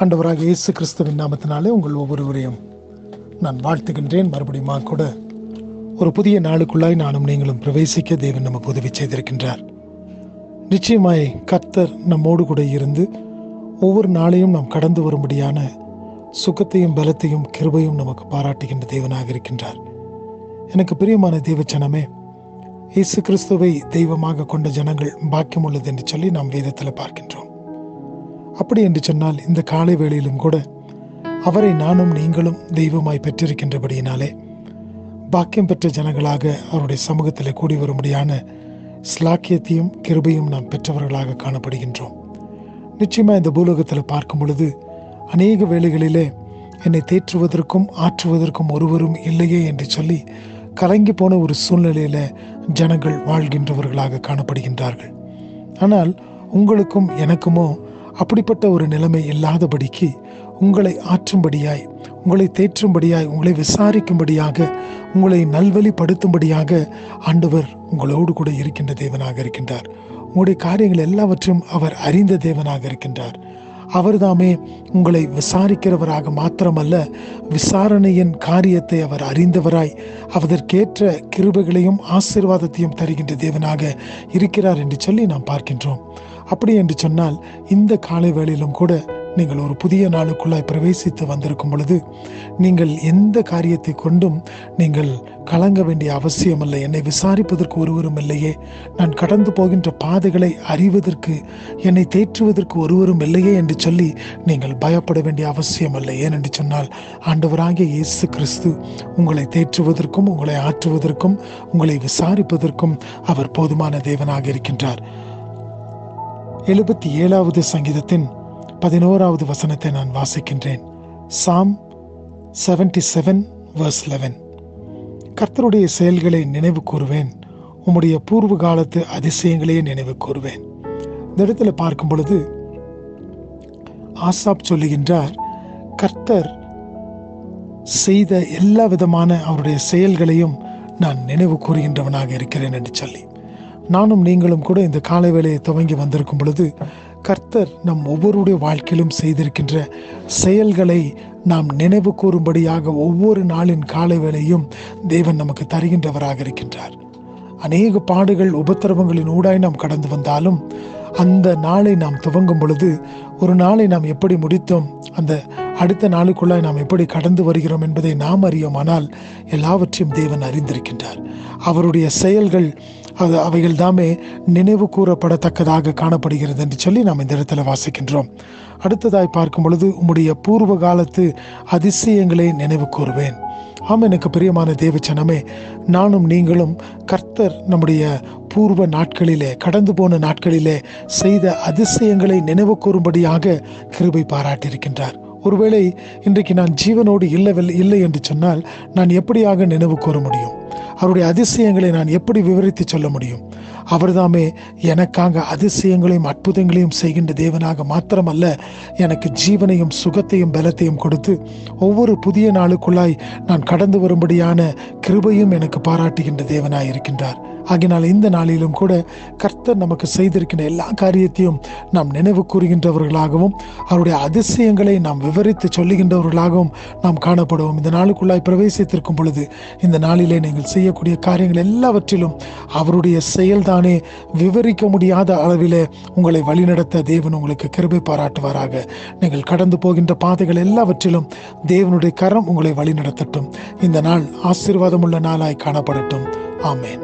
ஆண்டவராக இயேசு கிறிஸ்துவின் நாமத்தினாலே உங்கள் ஒவ்வொருவரையும் நான் வாழ்த்துகின்றேன். மறுபடியும் கூட ஒரு புதிய நாளுக்குள்ளாய் நானும் நீங்களும் பிரவேசிக்க தேவன் நமக்கு உதவி செய்திருக்கின்றார். நிச்சயமாய் கர்த்தர் நம்மோடு கூட இருந்து ஒவ்வொரு நாளையும் நாம் கடந்து வரும்படியான சுகத்தையும் பலத்தையும் கிருபையும் நமக்கு பாராட்டுகின்ற தேவனாக இருக்கின்றார். எனக்கு பிரியமான தேவச்சனமே, இயேசு கிறிஸ்துவை தெய்வமாக கொண்ட ஜனங்கள் பாக்கியம் உள்ளது என்று சொல்லி நாம் வேதத்தில் பார்க்கின்றோம். அப்படி என்று சொன்னால் இந்த காலை வேளையிலும் கூட அவரை நானும் நீங்களும் தெய்வமாய் பெற்றிருக்கின்றபடியினாலே பாக்கியம் பெற்ற ஜனங்களாக அவருடைய சமூகத்தில் கூடி வரும்படியான ஸ்லாக்கியத்தையும் கிருபையும் நாம் பெற்றவர்களாக காணப்படுகின்றோம். நிச்சயமா இந்த பூலோகத்தில் பார்க்கும் பொழுது அநேக வேளைகளிலே என்னை தேற்றுவதற்கும் ஆற்றுவதற்கும் ஒருவரும் இல்லையே என்று சொல்லி கலங்கி போன ஒரு சூழ்நிலையில ஜனங்கள் வாழ்கின்றவர்களாக காணப்படுகின்றார்கள். ஆனால் உங்களுக்கும் எனக்குமோ அப்படிப்பட்ட ஒரு நிலைமை இல்லாதபடிக்கு உங்களை ஆற்றும்படியாய், உங்களை தேற்றும்படியாய், உங்களை விசாரிக்கும்படியாக, உங்களை நல்வழிப்படுத்தும்படியாக ஆண்டவர் உங்களோடு கூட இருக்கின்ற தேவனாக இருக்கின்றார். உங்களுடைய காரியங்கள் எல்லாவற்றையும் அவர் அறிந்த தேவனாக இருக்கின்றார். அவர்தாமே உங்களை விசாரிக்கிறவராக மாத்திரமல்ல, விசாரணையின் காரியத்தை அவர் அறிந்தவராய் அதற்கேற்ற கிருபைகளையும் ஆசீர்வாதத்தையும் தருகின்ற தேவனாக இருக்கிறார் என்று சொல்லி நாம் பார்க்கின்றோம். அப்படி என்று சொன்னால் இந்த காலை வேளையிலும் கூட நீங்கள் ஒரு புதிய நாளுக்குள்ளாய் பிரவேசித்து வந்திருக்கும் பொழுது நீங்கள் எந்த காரியத்தை கொண்டும் நீங்கள் கலங்க வேண்டிய அவசியம் இல்லை. என்னை விசாரிப்பதற்கு ஒருவரும் இல்லையே, நான் கடந்து போகின்ற பாதைகளை அறிவதற்கு, என்னை தேற்றுவதற்கு ஒருவரும் இல்லையே என்று சொல்லி நீங்கள் பயப்பட வேண்டிய அவசியம் இல்லை. ஏனென்று சொன்னால் ஆண்டவராகிய இயேசு கிறிஸ்து உங்களை தேற்றுவதற்கும், உங்களை ஆற்றுவதற்கும், உங்களை விசாரிப்பதற்கும் அவர் போதுமான தேவனாக இருக்கின்றார். 77வது சங்கீதத்தின் 11வது வசனத்தை நான் வாசிக்கின்றேன். Psalm 77 verse 11. கர்த்தருடைய செயல்களை நினைவு கூறுவேன், உம்முடைய பூர்வ காலத்து அதிசயங்களையே நினைவு கூறுவேன். இந்த இடத்துல பார்க்கும் பொழுது ஆசாப் சொல்லுகின்றார், கர்த்தர் செய்த எல்லா விதமான அவருடைய செயல்களையும் நான் நினைவு கூறுகின்றவனாக இருக்கிறேன் என்று சொல்லி. நானும் நீங்களும் கூட இந்த காலை வேளையை துவங்கி வந்திருக்கும் பொழுது கர்த்தர் நம் ஒவ்வொருடைய வாழ்க்கையிலும் செய்திருக்கின்ற செயல்களை நாம் நினைவு கூறும்படியாக ஒவ்வொரு நாளின் காலை வேளையும் தேவன் நமக்கு தருகின்றவராக இருக்கின்றார். அநேக பாடுகள் உபத்திரவங்களின் ஊடாய் நாம் கடந்து வந்தாலும் அந்த நாளை நாம் துவங்கும் பொழுது ஒரு நாளை நாம் எப்படி முடித்தோம், அந்த அடுத்த நாளுக்குள்ளாய் நாம் எப்படி கடந்து வருகிறோம் என்பதை நாம் அறியோம். ஆனால் எல்லாவற்றையும் தேவன் அறிந்திருக்கின்றார். அவருடைய செயல்கள் அவைகள் தாமே நினைவு கூறப்படத்தக்கதாக காணப்படுகிறது என்று சொல்லி நாம் இந்த இடத்துல வாசிக்கின்றோம். அடுத்ததாய் பார்க்கும் பொழுது உம்முடைய பூர்வ காலத்து அதிசயங்களை நினைவு கூறுவேன். ஆம், எனக்கு பிரியமான தேவச்சனமே, நானும் நீங்களும் கர்த்தர் நம்முடைய பூர்வ நாட்களிலே, கடந்து போன நாட்களிலே செய்த அதிசயங்களை நினைவு கூறும்படியாக கிருபை பாராட்டியிருக்கின்றார். ஒருவேளை இன்றைக்கு நான் ஜீவனோடு இல்லை என்று சொன்னால் நான் எப்படியாக நினைவு கூற முடியும்? அவருடைய அதிசயங்களை நான் எப்படி விவரித்து சொல்ல முடியும்? அவர்தாமே எனக்காக அதிசயங்களையும் அற்புதங்களையும் செய்கின்ற தேவனாக மாத்திரமல்ல, எனக்கு ஜீவனையும் சுகத்தையும் பலத்தையும் கொடுத்து ஒவ்வொரு புதிய நாளுக்குள்ளாய் நான் கடந்து வரும்படியான கிருபையும் எனக்கு பாராட்டுகின்ற தேவனாய் இருக்கின்றார். ஆகினால் இந்த நாளிலும் கூட கர்த்தர் நமக்கு செய்திருக்கின்ற எல்லா காரியத்தையும் நாம் நினைவு கூறுகின்றவர்களாகவும் அவருடைய அதிசயங்களை நாம் விவரித்து சொல்லுகின்றவர்களாகவும் நாம் காணப்படுவோம். இந்த நாளுக்குள்ளாய் பிரவேசித்திருக்கும் பொழுது இந்த நாளிலே நீங்கள் செய்யக்கூடிய காரியங்கள் எல்லாவற்றிலும் அவருடைய செயல்தானே விவரிக்க முடியாத அளவிலே உங்களை வழிநடத்த தேவன் உங்களுக்கு கிருபை பாராட்டுவாராக. நீங்கள் கடந்து போகின்ற பாதைகள் எல்லாவற்றிலும் தேவனுடைய கரம் உங்களை வழிநடத்தட்டும். இந்த நாள் ஆசீர்வாதமுள்ள நாளாய் காணப்படட்டும். ஆமேன்.